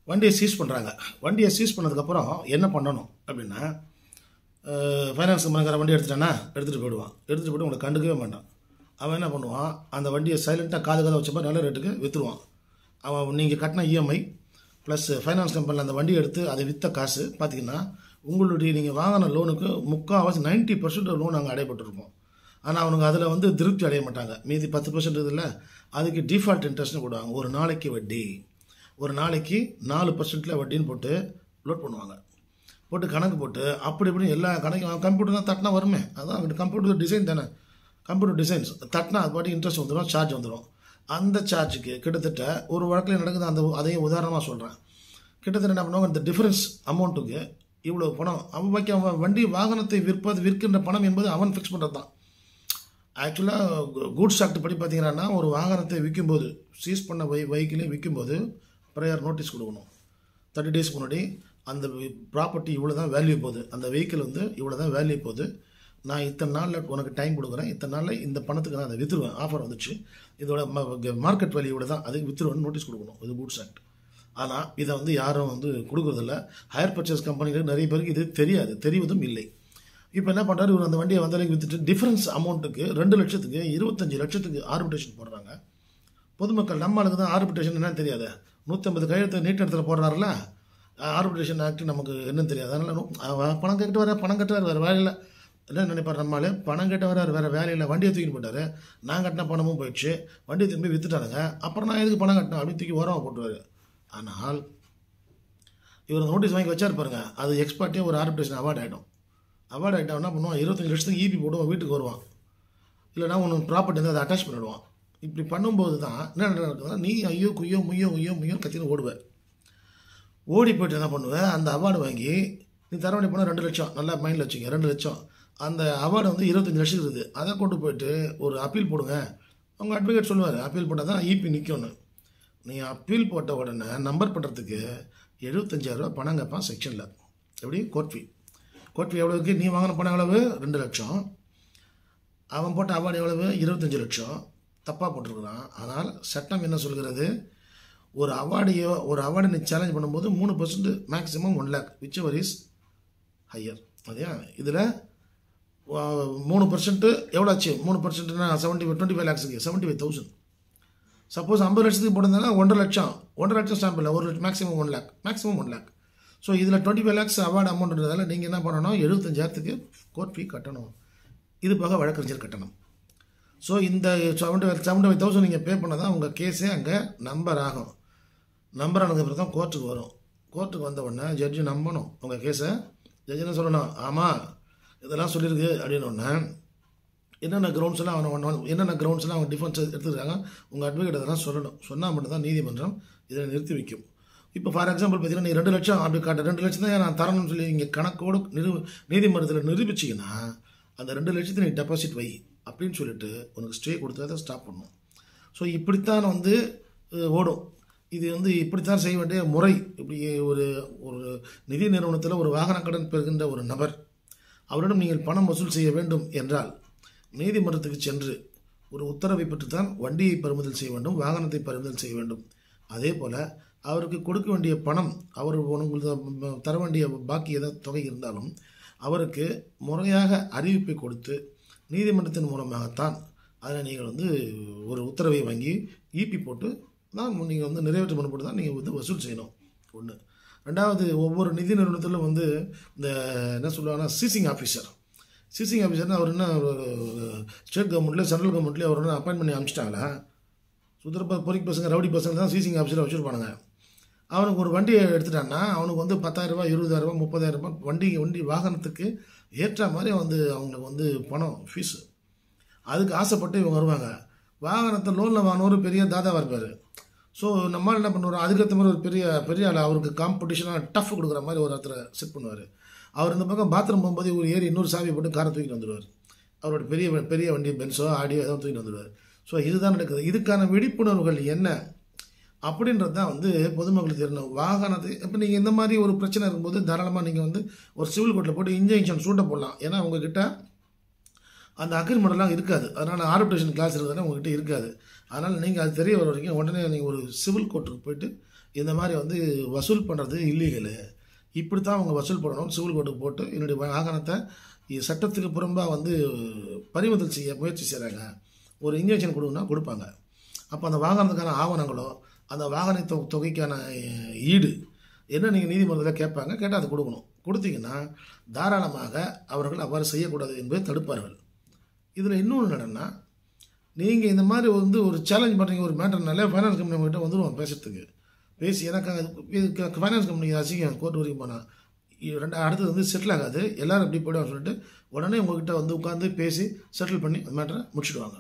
வண்டியை சீஸ் பண்ணுறாங்க. வண்டியை சீஸ் பண்ணதுக்கப்புறம் என்ன பண்ணணும் அப்படின்னா, ஃபைனான்ஸ் கம்பெனிக்கார வண்டி எடுத்துகிட்டு போயிடுவான். எடுத்துகிட்டு போய்ட்டு உங்களை கண்டுக்கவே மாட்டான். அவன் என்ன பண்ணுவான், அந்த வண்டியை சைலண்ட்டாக காது வச்ச மாதிரி நல்ல ரேட்டுக்கு விற்றுருவான். அவன் நீங்கள் கட்டின இஎம்ஐ ப்ளஸ் ஃபைனான்ஸ் கம்பெனியில் அந்த வண்டியை எடுத்து அதை விற்ற காசு பார்த்தீங்கன்னா, உங்களுடைய நீங்கள் வாங்கின லோனுக்கு 90% லோன் அங்கே அடையப்பட்டிருப்போம். ஆனால் அவனுக்கு அதில் திருப்தி அடைய மாட்டாங்க. மீதி 10% இதில் அதுக்கு டிஃபால்ட் இன்ட்ரெஸ்ட்னு போடுவாங்க. ஒரு நாளைக்கு வட்டி, ஒரு நாளைக்கு 4% வட்டின்னு போட்டு லோட் பண்ணுவாங்க. போட்டு கணக்கு போட்டு அப்படி இப்படி எல்லா கணக்கும் கம்ப்யூட்டர் தான் தட்டினா வருமே. அதான் கம்ப்யூட்டர் டிசைன் தானே, கம்ப்யூட்டர் டிசைன்ஸ் தட்டினா அது பாட்டி இன்ட்ரெஸ்ட் வந்துடும், சார்ஜ் வந்துடும். அந்த சார்ஜுக்கு கிட்டத்தட்ட ஒரு வழக்கில் நடக்குது. அதையும் உதாரணமாக சொல்கிறேன். கிட்டத்தட்ட என்ன பண்ணுவாங்க, இந்த டிஃபரன்ஸ் அமௌண்ட்டுக்கு இவ்வளோ பணம் அவன் வண்டி வாகனத்தை விற்கின்ற பணம் என்பது அவன் ஃபிக்ஸ் பண்ணுறது தான். ஆக்சுவலாக கூட்ஸ் ஆக்ட் படி பார்த்தீங்கன்னா, ஒரு வாகனத்தை விற்கும்போது சீஸ் பண்ண வெஹிக்கிளே விற்கும்போது ப்ரையர் நோட்டீஸ் கொடுக்கணும். 30 days முன்னாடி அந்த ப்ராப்பர்ட்டி இவ்வளோ தான் வேல்யூ போகுது, அந்த வெஹிக்கிள் இவ்வளோ தான் வேல்யூ போகுது, நான் இத்தனை நாளில் உனக்கு டைம் கொடுக்குறேன், இத்தனை நாளில் இந்த பணத்துக்கு நான் அதை விற்றுருவேன், ஆஃபர் வந்துச்சு, இதோட மார்க்கெட் வேல்யூ இவ்வளோ தான், அதுக்கு விற்றுருவேன்னு நோட்டீஸ் கொடுக்கணும். இது கூட்ஸ் ஆக்ட். ஆனால் இதை யாரும் கொடுக்குறதில்ல. ஹையர் பர்ச்சேஸ் கம்பெனிகள் நிறைய பேருக்கு இது தெரிவதும் இல்லை. இப்போ என்ன பண்ணுறாரு, இவர் அந்த வண்டியை வந்தலைக்கு விற்றுட்டு டிஃபரன்ஸ் அமௌண்ட்டுக்கு 2 லட்சத்துக்கு 25 லட்சத்துக்கு ஆர்பிட்ரேஷன் போடுறாங்க. பொதுமக்கள் நம்மளுக்கு தான் ஆர்பிட்ரேஷன் என்னன்னு தெரியாது. 150 கையெழுத்து நீட் இடத்துல போடுறாருல, ஆர்பிட்ரேஷன் ஆக்ட் நமக்கு என்னன்னு தெரியாது. அதனால் பணம் கட்டுவார் வேறு வேலையில் என்ன நினைப்பார், நம்மளால பணம் கேட்ட வராரு வேறு வேலையில், வண்டியை தூக்கிட்டு போட்டார், நான் கட்டின பணமும் போயிடுச்சு, வண்டியை திரும்பி விற்றுட்டானுங்க, அப்புறம் நான் எதுக்கு பணம் கட்டினேன் அப்படின்னு தூக்கி ஓரமாக போட்டுருவார். ஆனால் இவர் நோட்டீஸ் வாங்கி வச்சார் பாருங்க, அது எக்ஸ்பர்ட்டே ஒரு ஆர்பிட்ரேஷன் அவார்ட் ஆகிடும். அவார்டு ஆகிட்டா என்ன பண்ணுவான், 25 லட்சத்துக்கு ஈபி போடுவான், வீட்டுக்கு வருவான். இல்லைனா ஒன்று ப்ராப்பர்ட்டி அதை அட்டாச் பண்ணிவிடுவான். இப்படி பண்ணும்போது தான் என்ன நடக்குதுன்னா, நீ ஐயோ குய்யோ முய்யோ கத்தின்னு ஓடுவேன். ஓடி போய்ட்டு என்ன பண்ணுவேன், அந்த அவார்டு வாங்கி நீ தர வேண்டிய போனால் 2 லட்சம், நல்லா மைண்டில் வச்சுங்க, 2 லட்சம். அந்த அவார்டு 25 லட்சம் இருக்குது. அதை கொண்டு போயிட்டு ஒரு அப்பீல் போடுங்க. அவங்க அட்வொகேட் சொல்லுவார், அப்பீல் போட்டால் தான் ஈபி நிற்கும்னு. நீ அப்பீல் போட்ட உடனே நம்பர் பண்ணுறதுக்கு 75,000 ரூபா பணம் கேட்பான் செக்ஷனில். எப்படி கோர்ட் ஃபீ எவ்வளோ இருக்குது, நீ வாங்கின பணம் எவ்வளவு 2 லட்சம், அவன் போட்ட அவார்டு எவ்வளவு 25 லட்சம், தப்பாக போட்டிருக்கிறான். ஆனால் சட்டம் என்ன சொல்கிறது, ஒரு அவார்டை நீ சேலஞ்ச் பண்ணும்போது 3% maximum 1 lakh which ever is higher. அதே இதில் 3% எவ்வளோ ஆச்சு, 3%னா 25 lakhs 75,000. சப்போஸ் 50 லட்சத்துக்கு போட்டிருந்தா 1.5 லட்சம், 1.5 லட்சம் ஸ்டாம்பில் ஒரு மேக்ஸிமம் 1 lakh. ஸோ இதில் 25 lakhs அவார்டு அமௌண்ட்ன்றதால நீங்கள் என்ன பண்ணணும், 75,000க்கு கோர்ட் ஃபீ கட்டணும். இது போக வழக்கறிஞர் கட்டணும். ஸோ இந்த 75,000 நீங்கள் பே பண்ண தான் உங்கள் கேஸே அங்கே நம்பர் ஆகும். நம்பர் ஆனதுக்கப்புறம் தான் கோர்ட்டுக்கு வரும். கோர்ட்டுக்கு வந்த உடனே ஜட்ஜு நம்பணும் உங்கள் கேஸை. ஜட்ஜு என்ன சொல்லணும், ஆமாம் இதெல்லாம் சொல்லியிருக்கு அப்படின்னோடனே என்னென்ன கிரவுண்ட்ஸ்லாம் அவங்க டிஃபென்ஸ் எடுத்துருக்காங்க, உங்கள் அட்வொகேட் அதெல்லாம் சொல்லணும். சொன்னால் மட்டும்தான் நீதிமன்றம் இதை நிறுத்தி வைக்கும். இப்போ ஃபார் எக்ஸாம்பிள் பார்த்தீங்கன்னா, நீ 2 லட்சம் அப்படி காட்ட 2 லட்சம் தான் நான் தரணும்னு சொல்லி நீங்கள் கணக்கோடு நீதிமன்றத்தில் நிரூபிச்சிங்கன்னா, அந்த 2 லட்சத்தை நீ டெபாசிட் வை அப்படின்னு சொல்லிட்டு உனக்கு ஸ்டே கொடுத்து அதை ஸ்டாப் பண்ணணும். ஸோ இப்படித்தான் ஓடும். இது இப்படித்தான் செய்ய வேண்டிய முறை. இப்படி ஒரு நிதி நிறுவனத்தில் ஒரு வாகன கடன் பெறுகின்ற ஒரு நபர், அவரிடம் நீங்கள் பணம் வசூல் செய்ய வேண்டும் என்றால் நீதிமன்றத்துக்கு சென்று ஒரு உத்தரவை பெற்றுத்தான் வண்டியை பறிமுதல் செய்ய வேண்டும், வாகனத்தை பறிமுதல் செய்ய வேண்டும். அதே போல் அவருக்கு கொடுக்க வேண்டிய பணம், அவர் உங்களுக்கு தர வேண்டிய பாக்கி ஏதாவது தொகை இருந்தாலும் அவருக்கு முறையாக அறிவிப்பை கொடுத்து நீதிமன்றத்தின் மூலமாகத்தான் அதில் நீங்கள் ஒரு உத்தரவை வாங்கி ஈபி போட்டு தான் நீங்கள் நிறைவேற்று பண்ண போட்டு தான் நீங்கள் வசூல் செய்யணும். ஒன்று. ரெண்டாவது, ஒவ்வொரு நிதி நிறுவனத்திலும் இந்த என்ன சொல்லுவாங்கன்னா சீசிங் ஆஃபீஸர்னா அவர் என்ன ஸ்டேட் கவர்மெண்ட்லேயே சென்ட்ரல் கவர்மெண்ட்லேயே அவர் என்ன அப்பாயின்ட் பண்ணி அனுப்பிச்சிட்டாங்களா? பொறிக்கு பசங்க ரவுடி பசங்க தான் சீசிங் ஆஃபீஸரை வச்சுருப்பானுங்க. அவனுக்கு ஒரு வண்டியை எடுத்துட்டான்னா அவனுக்கு 10,000 ரூபா 20,000 ரூபா 30,000 ரூபாய் வண்டி வாகனத்துக்கு ஏற்ற மாதிரி அவங்களுக்கு பணம் ஃபீஸு. அதுக்கு ஆசைப்பட்டு இவங்க வருவாங்க. வாகனத்தை லோனில் வாங்கினவர் பெரிய தாதாவாக இருப்பார். ஸோ நம்மளால் என்ன பண்ணுவார், அதுக்கேற்ற மாதிரி ஒரு பெரிய ஆள் அவருக்கு காம்படிஷனாக டஃப் கொடுக்குற மாதிரி ஒரு இடத்துல செட் பண்ணுவார். அவர் இந்த பக்கம் பாத்ரூம் போகும்போது ஒரு ஏறி இன்னொரு சாவியை போட்டு காரை தூக்கிட்டு வந்துடுவார். அவரோட பெரிய வண்டி பென்ஸோ ஆடியோ ஏதோ தூக்கிட்டு வந்துடுவார். ஸோ இதுதான் நடக்குது. இதுக்கான விழிப்புணர்வுகள் என்ன அப்படின்றது தான் பொதுமக்களுக்கு தெரியணும். வாகனத்தை இப்போ நீங்கள் இந்த மாதிரி ஒரு பிரச்சனை இருக்கும்போது தாராளமாக நீங்கள் ஒரு சிவில் கோர்ட்டில் போட்டு இன்ஜெக்ஷன் சூட்டை போடலாம். ஏன்னா உங்ககிட்ட அந்த அக்ரிமெண்ட்லாம் இருக்காது. அதனால் ஆர்பிட்ரேஷன் கிளாஸ் இருக்கிறதுனா உங்ககிட்ட இருக்காது. அதனால் நீங்கள் அது தெரிய வர வரைக்கும் உடனே நீங்கள் ஒரு சிவில் கோர்ட்டுக்கு போயிட்டு இந்த மாதிரி வந்து வசூல் பண்ணுறது இல்லீகலு, இப்படி தான் அவங்க வசூல் பண்ணணும்னு சிவில் கோர்ட்டுக்கு போட்டு என்னுடைய வாகனத்தை சட்டத்துக்கு புறம்பாக வந்து பறிமுதல் செய்ய முயற்சி செய்கிறாங்க. ஒரு இன்ஜெக்ஷன் கொடுங்கன்னா கொடுப்பாங்க. அப்போ அந்த வாகனத்துக்கான ஆவணங்களோ அந்த வாகன தொகைக்கான ஈடு என்ன நீங்கள் நீதிமன்றத்தில் கேட்பாங்க. கேட்டால் அது கொடுக்கணும். கொடுத்தீங்கன்னா தாராளமாக அவர்கள் அவ்வாறு செய்யக்கூடாது என்பதை தடுப்பார்கள். இதில் இன்னொன்று என்னன்னா, நீங்கள் இந்த மாதிரி வந்து ஒரு சேலஞ்ச் பண்ணுறீங்க ஒரு மேட்டர்னாலே ஃபைனான்ஸ் கம்பெனி கிட்ட வந்துடுவோம் பேசுறதுக்கு. பேசி எனக்கு இதுக்கு ஃபைனான்ஸ் கம்பெனி அசிங்கம் கோர்ட் வரைக்கும் போனால் அடுத்தது வந்து செட்டில் ஆகாது, எல்லோரும் இப்படி போய்டுவான்னு சொல்லிட்டு உடனே உங்கள்கிட்ட வந்து உட்காந்து பேசி செட்டில் பண்ணி அந்த மேட்டரை முடிச்சுடுவாங்க.